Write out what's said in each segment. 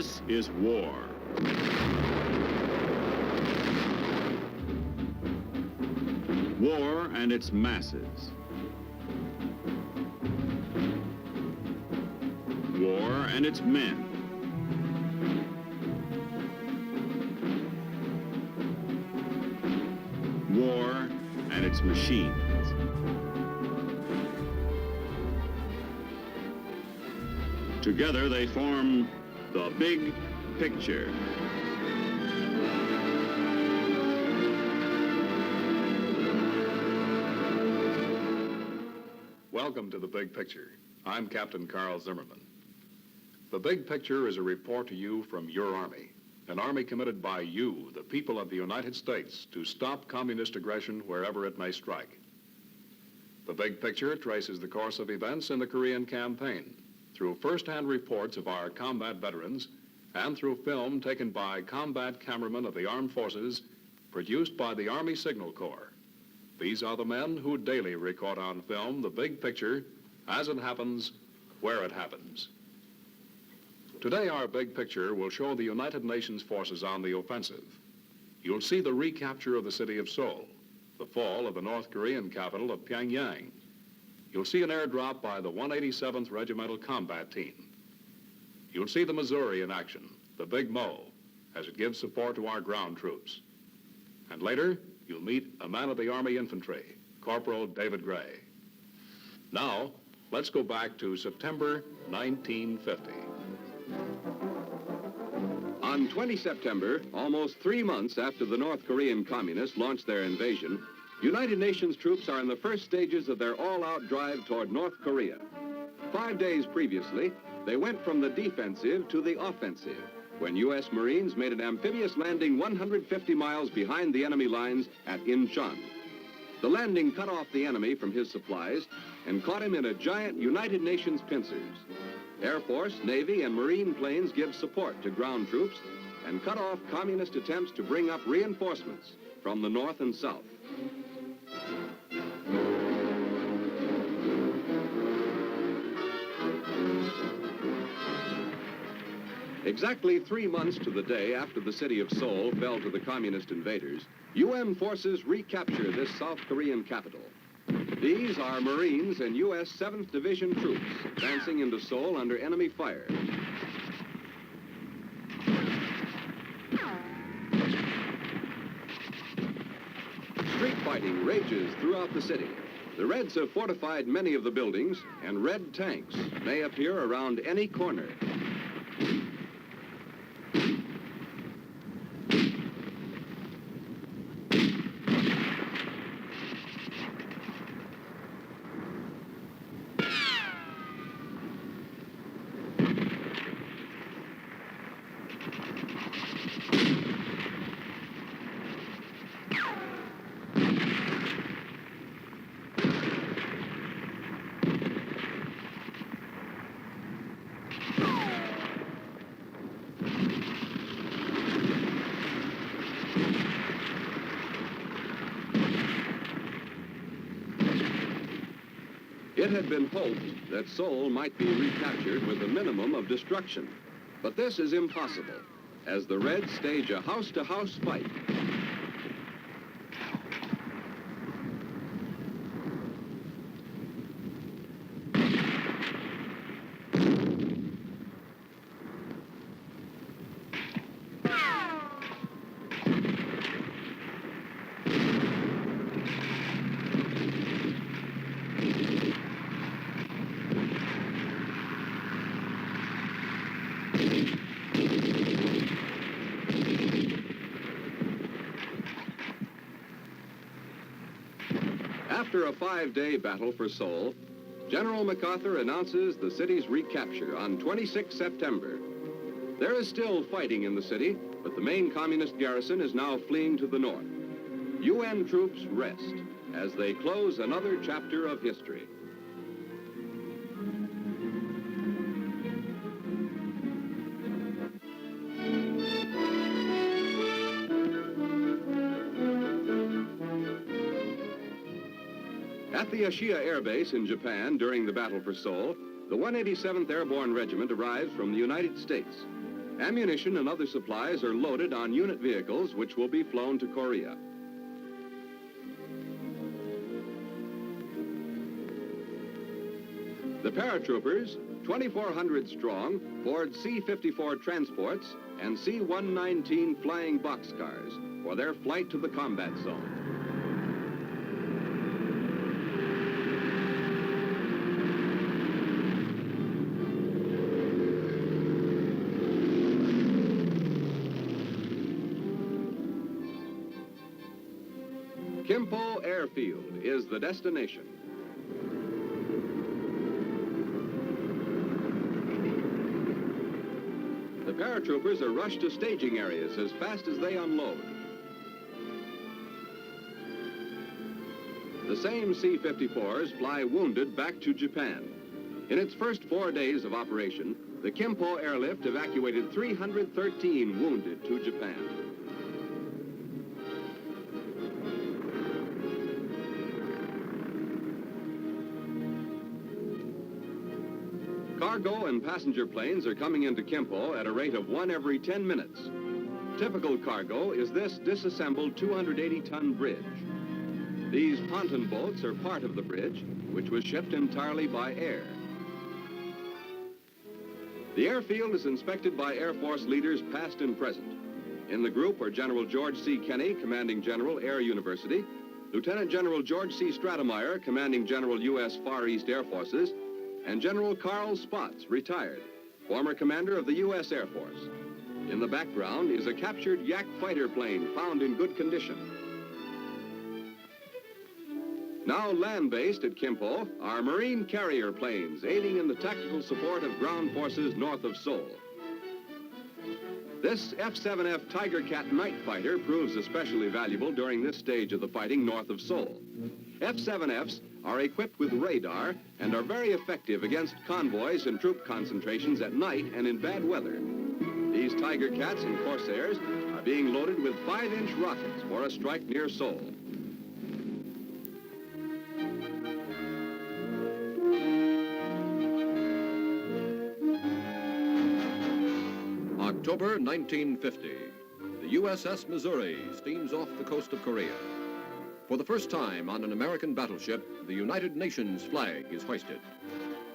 This is war. War and its masses. War and its men. War and its machines. Together they form the big picture. Welcome to The Big Picture. I'm Captain Carl Zimmerman. The Big Picture is a report to you from your Army, an Army committed by you, the people of the United States, to stop communist aggression wherever it may strike. The Big Picture traces the course of events in the Korean campaign through first-hand reports of our combat veterans and through film taken by combat cameramen of the armed forces produced by the Army Signal Corps. These are the men who daily record on film the big picture as it happens, where it happens. Today, our big picture will show the United Nations forces on the offensive. You'll see the recapture of the city of Seoul, the fall of the North Korean capital of Pyongyang. You'll see an airdrop by the 187th Regimental Combat Team. You'll see the Missouri in action, the Big Mo, as it gives support to our ground troops. And later, you'll meet a man of the Army Infantry, Corporal David Gray. Now, let's go back to September 1950. On 20 September, almost 3 months after the North Korean communists launched their invasion, United Nations troops are in the first stages of their all-out drive toward North Korea. 5 days previously, they went from the defensive to the offensive when U.S. Marines made an amphibious landing 150 miles behind the enemy lines at Incheon. The landing cut off the enemy from his supplies and caught him in a giant United Nations pincers. Air Force, Navy, and Marine planes give support to ground troops and cut off communist attempts to bring up reinforcements from the north and south. Exactly 3 months to the day after the city of Seoul fell to the communist invaders, UN forces recapture this South Korean capital. These are Marines and U.S. 7th Division troops advancing into Seoul under enemy fire. Street fighting rages throughout the city. The Reds have fortified many of the buildings, and Red tanks may appear around any corner. It had been hoped that Seoul might be recaptured with a minimum of destruction. But this is impossible, as the Reds stage a house-to-house fight. After a 5-day battle for Seoul, General MacArthur announces the city's recapture on 26 September. There is still fighting in the city, but the main communist garrison is now fleeing to the north. UN troops rest as they close another chapter of history. At the Ashiya Air Base in Japan during the battle for Seoul, the 187th Airborne Regiment arrives from the United States. Ammunition and other supplies are loaded on unit vehicles which will be flown to Korea. The paratroopers, 2,400 strong, board C-54 transports and C-119 flying boxcars for their flight to the combat zone. Kimpo Airfield is the destination. The paratroopers are rushed to staging areas as fast as they unload. The same C-54s fly wounded back to Japan. In its first 4 days of operation, the Kimpo airlift evacuated 313 wounded to Japan. Cargo and passenger planes are coming into Kimpo at a rate of 1 every 10 minutes. Typical cargo is this disassembled 280-ton bridge. These ponton boats are part of the bridge, which was shipped entirely by air. The airfield is inspected by Air Force leaders past and present. In the group are General George C. Kenney, Commanding General, Air University, Lieutenant General George C. Stratemeyer, Commanding General, U.S. Far East Air Forces, and General Carl Spaatz, retired, former commander of the U.S. Air Force. In the background is a captured Yak fighter plane found in good condition. Now land-based at Kimpo are Marine carrier planes aiding in the tactical support of ground forces north of Seoul. This F-7F Tiger Cat night fighter proves especially valuable during this stage of the fighting north of Seoul. F-7Fs are equipped with radar and are very effective against convoys and troop concentrations at night and in bad weather. These Tiger Cats and Corsairs are being loaded with 5-inch rockets for a strike near Seoul. October 1950, the USS Missouri steams off the coast of Korea. For the first time on an American battleship, the United Nations flag is hoisted.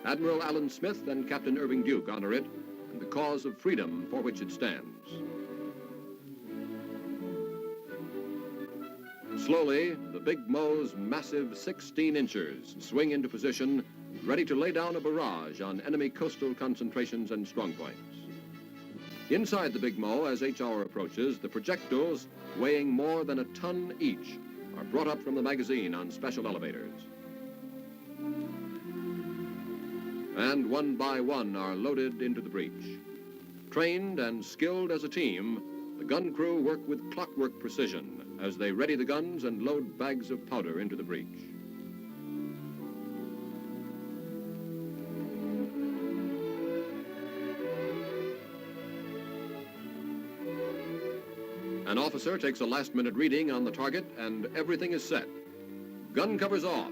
Admiral Allen Smith and Captain Irving Duke honor it and the cause of freedom for which it stands. Slowly, the Big Mo's massive 16-inchers swing into position, ready to lay down a barrage on enemy coastal concentrations and strongpoints. Inside the Big Mo, as each hour approaches, the projectiles, weighing more than a ton each, are brought up from the magazine on special elevators. And one by one are loaded into the breech. Trained and skilled as a team, the gun crew work with clockwork precision as they ready the guns and load bags of powder into the breech. An officer takes a last-minute reading on the target, and everything is set. Gun covers off.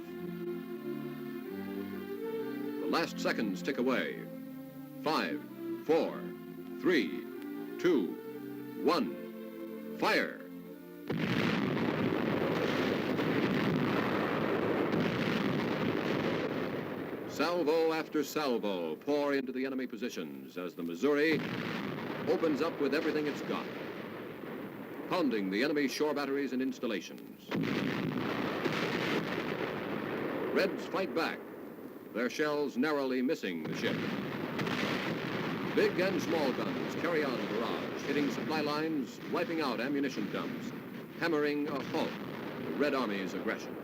The last seconds tick away. 5, 4, 3, 2, 1. Fire! Salvo after salvo pour into the enemy positions as the Missouri opens up with everything it's got, pounding the enemy shore batteries and installations. Reds fight back, their shells narrowly missing the ship. Big and small guns carry on a barrage, hitting supply lines, wiping out ammunition dumps, hammering a halt to the Red Army's aggression.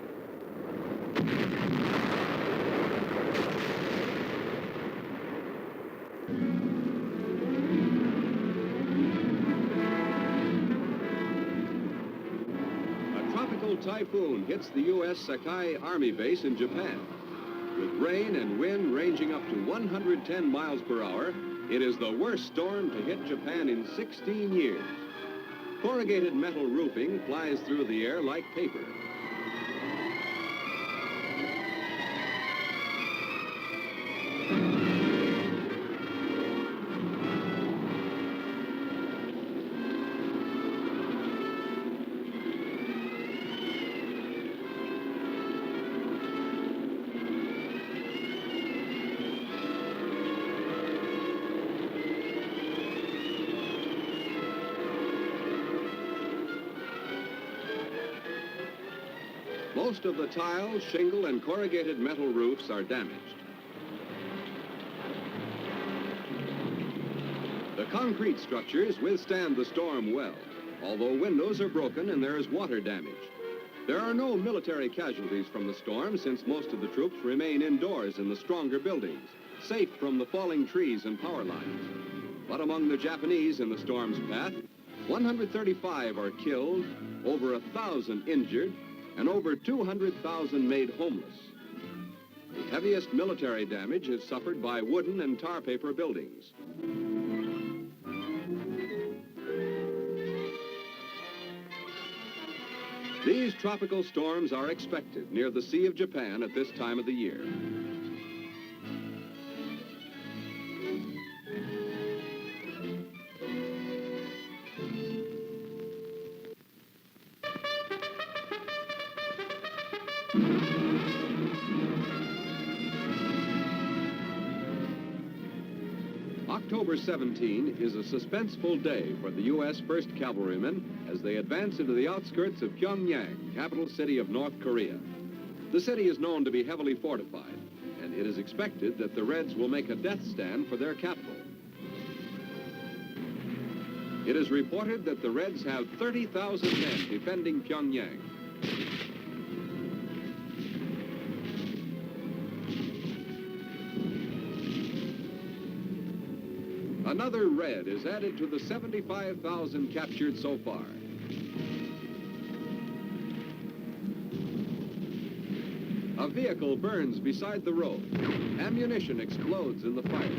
Typhoon hits the U.S. Sakai Army base in Japan. With rain and wind ranging up to 110 miles per hour, it is the worst storm to hit Japan in 16 years. Corrugated metal roofing flies through the air like paper. Most of the tile, shingle, and corrugated metal roofs are damaged. The concrete structures withstand the storm well, although windows are broken and there is water damage. There are no military casualties from the storm since most of the troops remain indoors in the stronger buildings, safe from the falling trees and power lines. But among the Japanese in the storm's path, 135 are killed, over 1,000 injured, and over 200,000 made homeless. The heaviest military damage is suffered by wooden and tar paper buildings. These tropical storms are expected near the Sea of Japan at this time of the year. October 17 is a suspenseful day for the U.S. 1st Cavalrymen as they advance into the outskirts of Pyongyang, capital city of North Korea. The city is known to be heavily fortified, and it is expected that the Reds will make a death stand for their capital. It is reported that the Reds have 30,000 men defending Pyongyang. Another Red is added to the 75,000 captured so far. A vehicle burns beside the road. Ammunition explodes in the fire.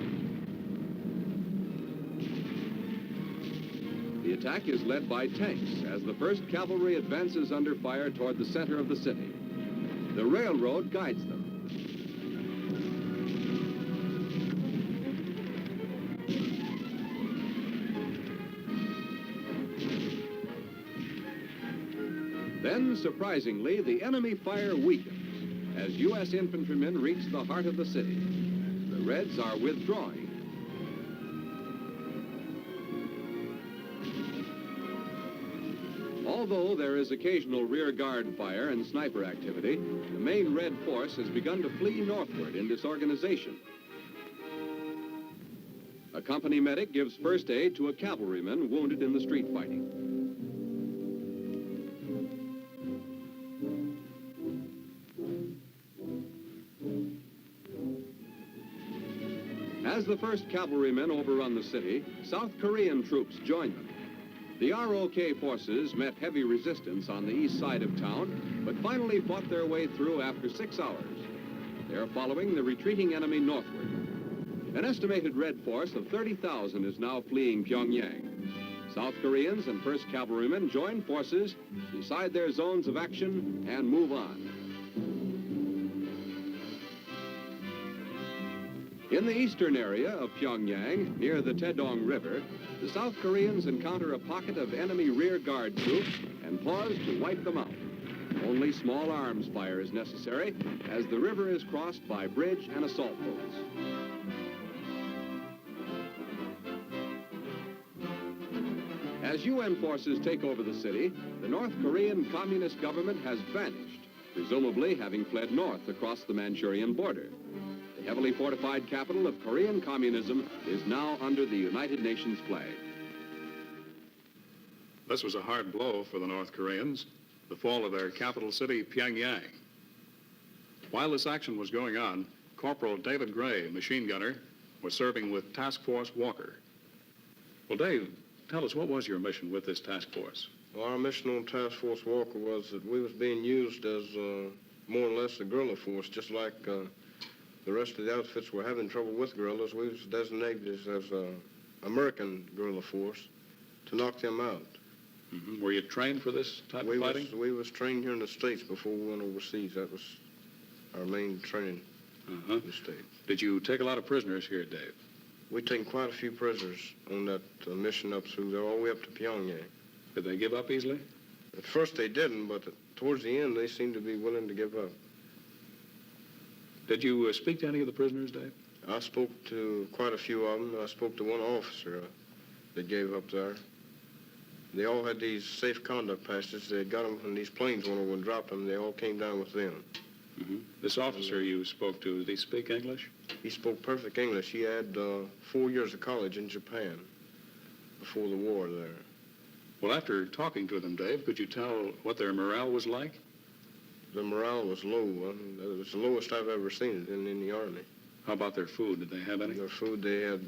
The attack is led by tanks as the 1st Cavalry advances under fire toward the center of the city. The railroad guides them. Then, surprisingly, the enemy fire weakens as U.S. infantrymen reach the heart of the city. The Reds are withdrawing. Although there is occasional rear guard fire and sniper activity, the main Red force has begun to flee northward in disorganization. A company medic gives first aid to a cavalryman wounded in the street fighting. As the 1st Cavalrymen overrun the city, South Korean troops join them. The ROK forces met heavy resistance on the east side of town, but finally fought their way through after 6 hours. They are following the retreating enemy northward. An estimated Red force of 30,000 is now fleeing Pyongyang. South Koreans and 1st Cavalrymen join forces, decide their zones of action, and move on. In the eastern area of Pyongyang, near the Taedong River, the South Koreans encounter a pocket of enemy rear guard troops and pause to wipe them out. Only small arms fire is necessary as the river is crossed by bridge and assault boats. As UN forces take over the city, the North Korean Communist government has vanished, presumably having fled north across the Manchurian border. The heavily fortified capital of Korean communism is now under the United Nations flag. This was a hard blow for the North Koreans, the fall of their capital city, Pyongyang. While this action was going on, Corporal David Gray, machine gunner, was serving with Task Force Walker. Well, Dave, tell us, what was your mission with this task force? Well, our mission on Task Force Walker was that we was being used as more or less a guerrilla force, just like the rest of the outfits were having trouble with guerrillas. We was designated as an American guerrilla force to knock them out. Mm-hmm. Were you trained for this type of fighting? We was trained here in the States before we went overseas. That was our main training in the States. Did you take a lot of prisoners here, Dave? We'd taken quite a few prisoners on that mission up through there, all the way up to Pyongyang. Did they give up easily? At first they didn't, but towards the end they seemed to be willing to give up. Did you speak to any of the prisoners, Dave? I spoke to quite a few of them. I spoke to one officer that gave up there. They all had these safe conduct passes. They had got them when these planes went over and dropped them. They all came down with them. This officer you spoke to, did he speak English? He spoke perfect English. He had 4 years of college in Japan before the war there. Well, after talking to them, Dave, could you tell what their morale was like? The morale was low. It was the lowest I've ever seen it in the Army. How about their food? Did they have any? Their food, they had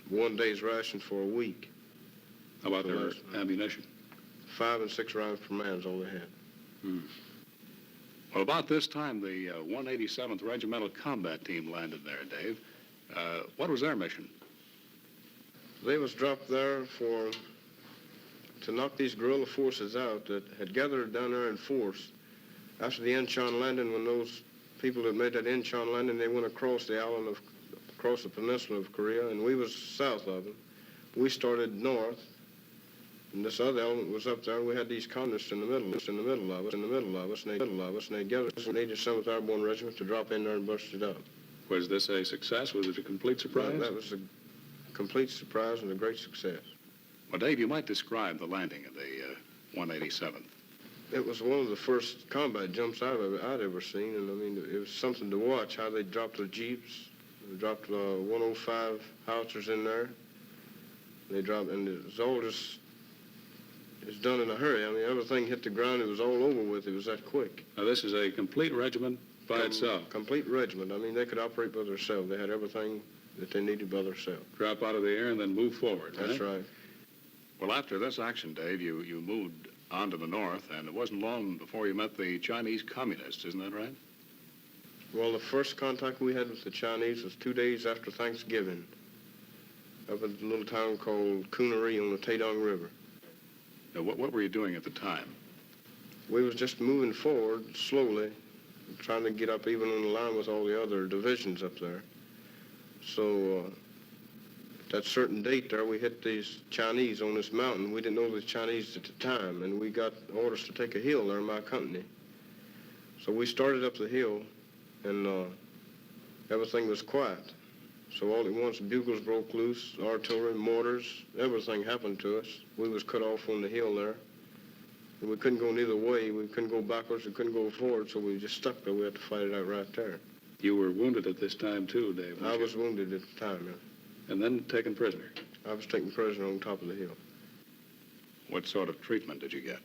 1 day's ration for a week. How about their ammunition? 5 and 6 rounds per man is all they had. Well, about this time, the 187th Regimental Combat Team landed there, Dave. What was their mission? They was dropped there to knock these guerrilla forces out that had gathered down there in force. After the Incheon landing, when those people that made that Incheon landing, they went across across the peninsula of Korea, and we was south of them. We started north, and this other element was up there. We had these communists in the middle of us, and they gathered us in the 87th Airborne Regiment to drop in there and bust it up. Was this a success? Was it a complete surprise? That was a complete surprise and a great success. Well, Dave, you might describe the landing of the 187th. It was one of the first combat jumps I'd ever seen, and I mean, it was something to watch, how they dropped the Jeeps. They dropped 105 howitzers in there. They dropped, and it was all just, it's done in a hurry. I mean, everything hit the ground, it was all over with. It was that quick. Now, this is a complete regiment by itself. Complete regiment. I mean, they could operate by themselves. They had everything that they needed by themselves. Drop out of the air and then move forward, That's right. Well, after this action, Dave, you moved on to the north, and it wasn't long before you met the Chinese communists, isn't that right? Well, the first contact we had with the Chinese was 2 days after Thanksgiving, up at a little town called Coonery on the Taedong River. Now, what were you doing at the time? We was just moving forward slowly, trying to get up even on the line with all the other divisions up there. So that certain date there, we hit these Chinese on this mountain. We didn't know the Chinese at the time, and we got orders to take a hill there in my company. So we started up the hill, and everything was quiet. So all at once, bugles broke loose, artillery, mortars, everything happened to us. We was cut off on the hill there, and we couldn't go neither way. We couldn't go backwards, we couldn't go forward, so we just stuck there. We had to fight it out right there. You were wounded at this time, too, Dave. I was wounded at the time, yeah. And then taken prisoner. I was taken prisoner on top of the hill. What sort of treatment did you get?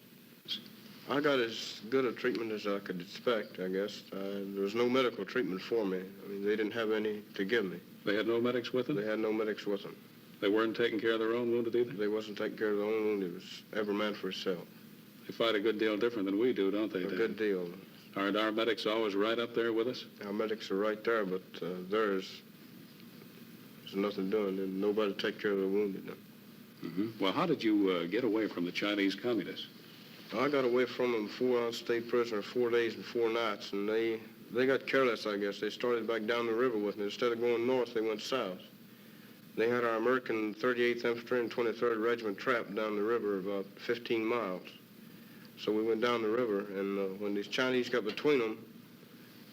I got as good a treatment as I could expect, I guess. There was no medical treatment for me. I mean, they didn't have any to give me. They had no medics with them? They had no medics with them. They weren't taking care of their own wounded either? They wasn't taking care of their own wounded. It was every man for himself. They fight a good deal different than we do, don't they, Dave? A good deal. Aren't our medics always right up there with us? Our medics are right there, but there's nothing doing, and nobody to take care of the wounded. Well, how did you get away from the Chinese communists? I got away from them before I stayed prisoner 4 days and 4 nights, and they got careless, I guess. They started back down the river with me. Instead of going north, they went south. They had our American 38th Infantry and 23rd Regiment trapped down the river about 15 miles. So we went down the river, and when these Chinese got between them,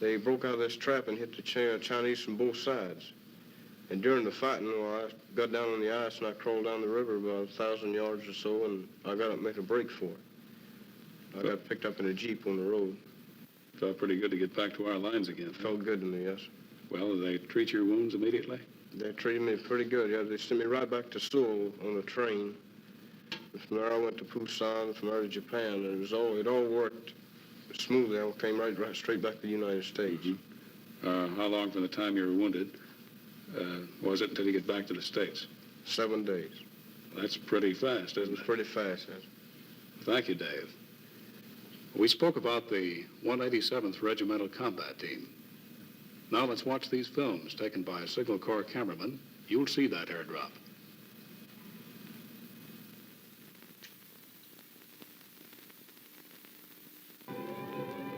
they broke out of this trap and hit the Chinese from both sides. And during the fighting, I got down on the ice and I crawled down the river about 1,000 yards or so, and I got up and made a break for it. I got picked up in a Jeep on the road. Felt pretty good to get back to our lines again. It felt good to me, yes. Well, did they treat your wounds immediately? They treated me pretty good, yeah. They sent me right back to Seoul on a train. And from there I went to Busan, from there to Japan, and it all worked smoothly. I came right straight back to the United States. How long from the time you were wounded was it until you get back to the States? 7 days. That's pretty fast, isn't it? Pretty fast, yes. Thank you, Dave. We spoke about the 187th Regimental Combat Team. Now let's watch these films taken by a Signal Corps cameraman. You'll see that airdrop.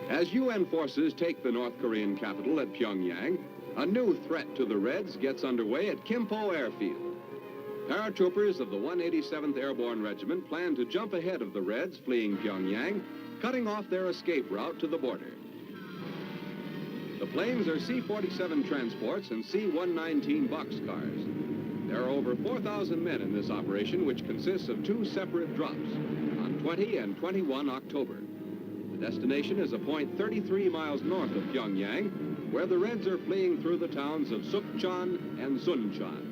As UN forces take the North Korean capital at Pyongyang, a new threat to the Reds gets underway at Kimpo Airfield. Paratroopers of the 187th Airborne Regiment plan to jump ahead of the Reds fleeing Pyongyang, cutting off their escape route to the border. The planes are C-47 transports and C-119 boxcars. There are over 4,000 men in this operation, which consists of 2 separate drops on 20 and 21 October. The destination is a point 33 miles north of Pyongyang, where the Reds are fleeing through the towns of Sukchon and Sunchon.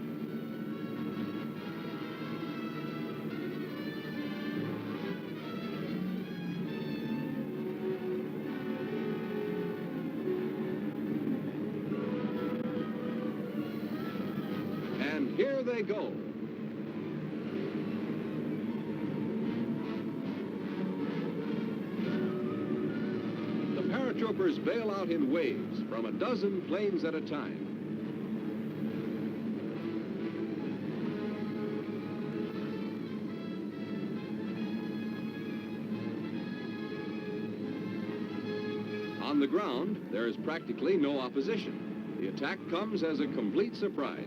And here they go. Paratroopers bail out in waves from a dozen planes at a time. On the ground, there is practically no opposition. The attack comes as a complete surprise.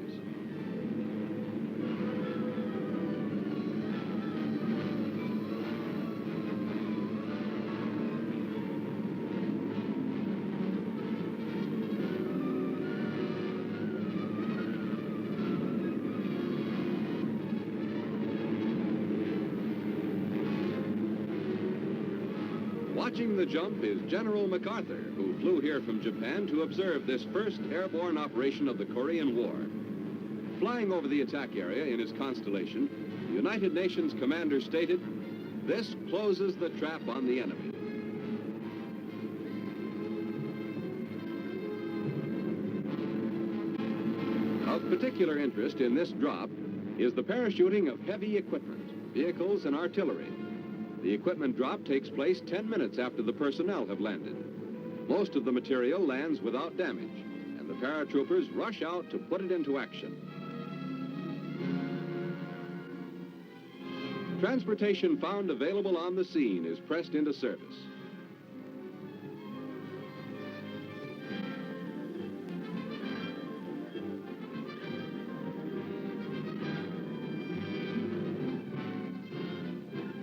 Watching the jump is General MacArthur, who flew here from Japan to observe this first airborne operation of the Korean War. Flying over the attack area in his Constellation, the United Nations commander stated, "This closes the trap on the enemy." Of particular interest in this drop is the parachuting of heavy equipment, vehicles, and artillery. The equipment drop takes place 10 minutes after the personnel have landed. Most of the material lands without damage, and the paratroopers rush out to put it into action. Transportation found available on the scene is pressed into service.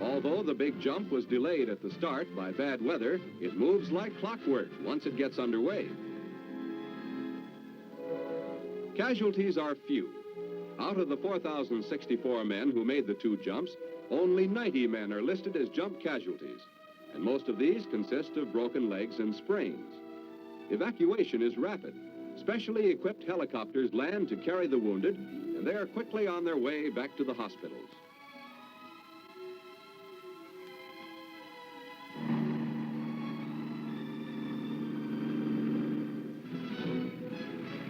Although the big jump was delayed at the start by bad weather, it moves like clockwork once it gets underway. Casualties are few. Out of the 4,064 men who made the 2 jumps, only 90 men are listed as jump casualties, and most of these consist of broken legs and sprains. Evacuation is rapid. Specially equipped helicopters land to carry the wounded, and they are quickly on their way back to the hospitals.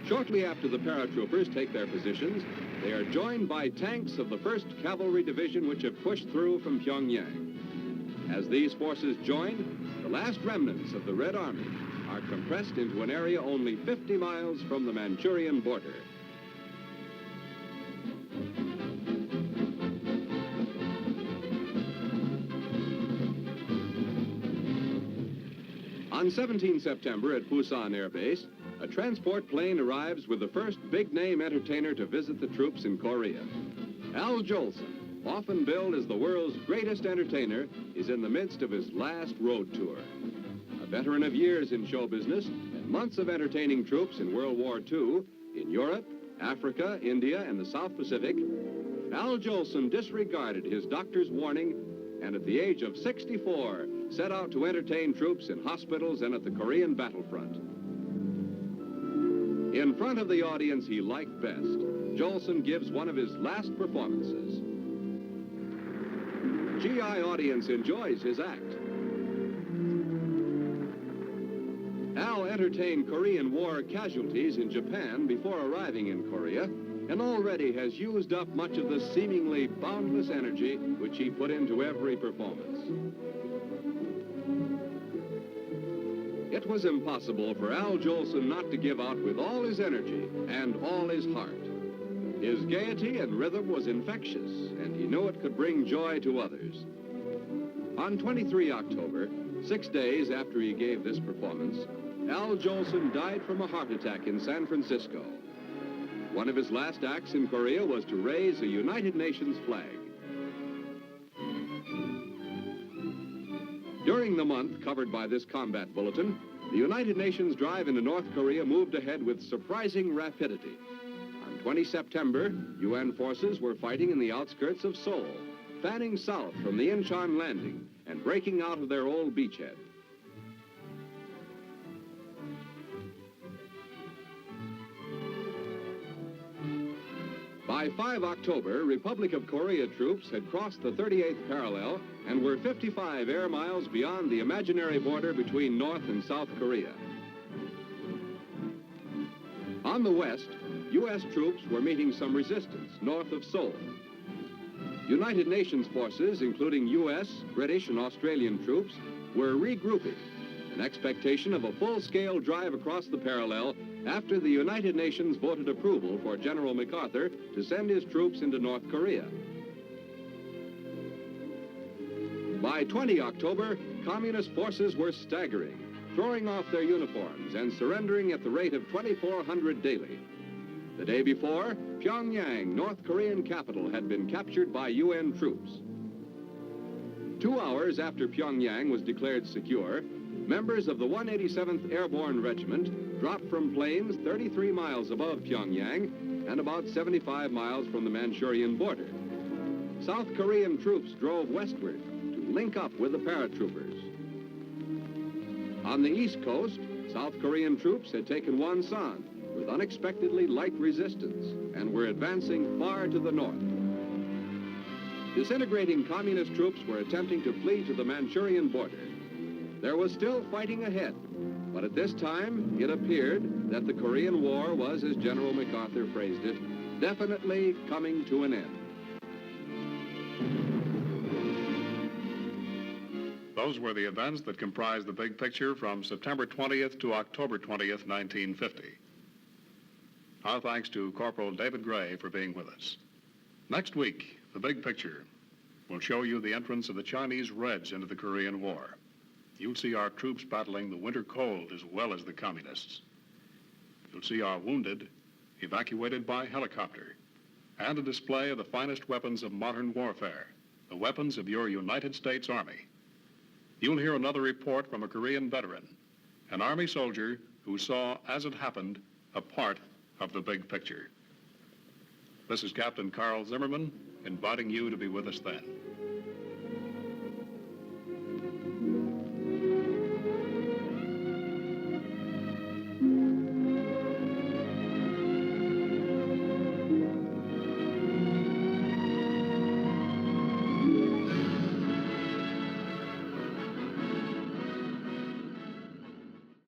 Shortly after the paratroopers take their positions, they are joined by tanks of the 1st Cavalry Division, which have pushed through from Pyongyang. As these forces join, the last remnants of the Red Army are compressed into an area only 50 miles from the Manchurian border. On 17 September at Busan Air Base, a transport plane arrives with the first big-name entertainer to visit the troops in Korea. Al Jolson, often billed as the world's greatest entertainer, is in the midst of his last road tour. A veteran of years in show business and months of entertaining troops in World War II, in Europe, Africa, India, and the South Pacific, Al Jolson disregarded his doctor's warning and at the age of 64 set out to entertain troops in hospitals and at the Korean battlefront. In front of the audience he liked best, Jolson gives one of his last performances. GI audience enjoys his act. Al entertained Korean War casualties in Japan before arriving in Korea, and already has used up much of the seemingly boundless energy which he put into every performance. It was impossible for Al Jolson not to give out with all his energy and all his heart. His gaiety and rhythm was infectious, and he knew it could bring joy to others. On 23 October, 6 days after he gave this performance, Al Jolson died from a heart attack in San Francisco. One of his last acts in Korea was to raise a United Nations flag. During the month covered by this combat bulletin, the United Nations drive into North Korea moved ahead with surprising rapidity. On 20 September, UN forces were fighting in the outskirts of Seoul, fanning south from the Incheon landing and breaking out of their old beachhead. By 5 October, Republic of Korea troops had crossed the 38th parallel and were 55 air miles beyond the imaginary border between North and South Korea. On the west, U.S. troops were meeting some resistance north of Seoul. United Nations forces, including U.S., British, and Australian troops, were regrouping in expectation of a full-scale drive across the parallel after the United Nations voted approval for General MacArthur to send his troops into North Korea. By 20 October, communist forces were staggering, throwing off their uniforms and surrendering at the rate of 2,400 daily. The day before, Pyongyang, North Korean capital, had been captured by UN troops. 2 hours after Pyongyang was declared secure, members of the 187th Airborne Regiment dropped from planes 33 miles above Pyongyang and about 75 miles from the Manchurian border. South Korean troops drove westward to link up with the paratroopers. On the east coast, South Korean troops had taken Wonsan with unexpectedly light resistance and were advancing far to the north. Disintegrating communist troops were attempting to flee to the Manchurian border. There was still fighting ahead, but at this time it appeared that the Korean War was, as General MacArthur phrased it, definitely coming to an end. Those were the events that comprised the big picture from September 20th to October 20th, 1950. Our thanks to Corporal David Gray for being with us. Next week, the big picture will show you the entrance of the Chinese Reds into the Korean War. You'll see our troops battling the winter cold as well as the communists. You'll see our wounded evacuated by helicopter and a display of the finest weapons of modern warfare, the weapons of your United States Army. You'll hear another report from a Korean veteran, an Army soldier who saw, as it happened, a part of the big picture. This is Captain Carl Zimmerman, inviting you to be with us then.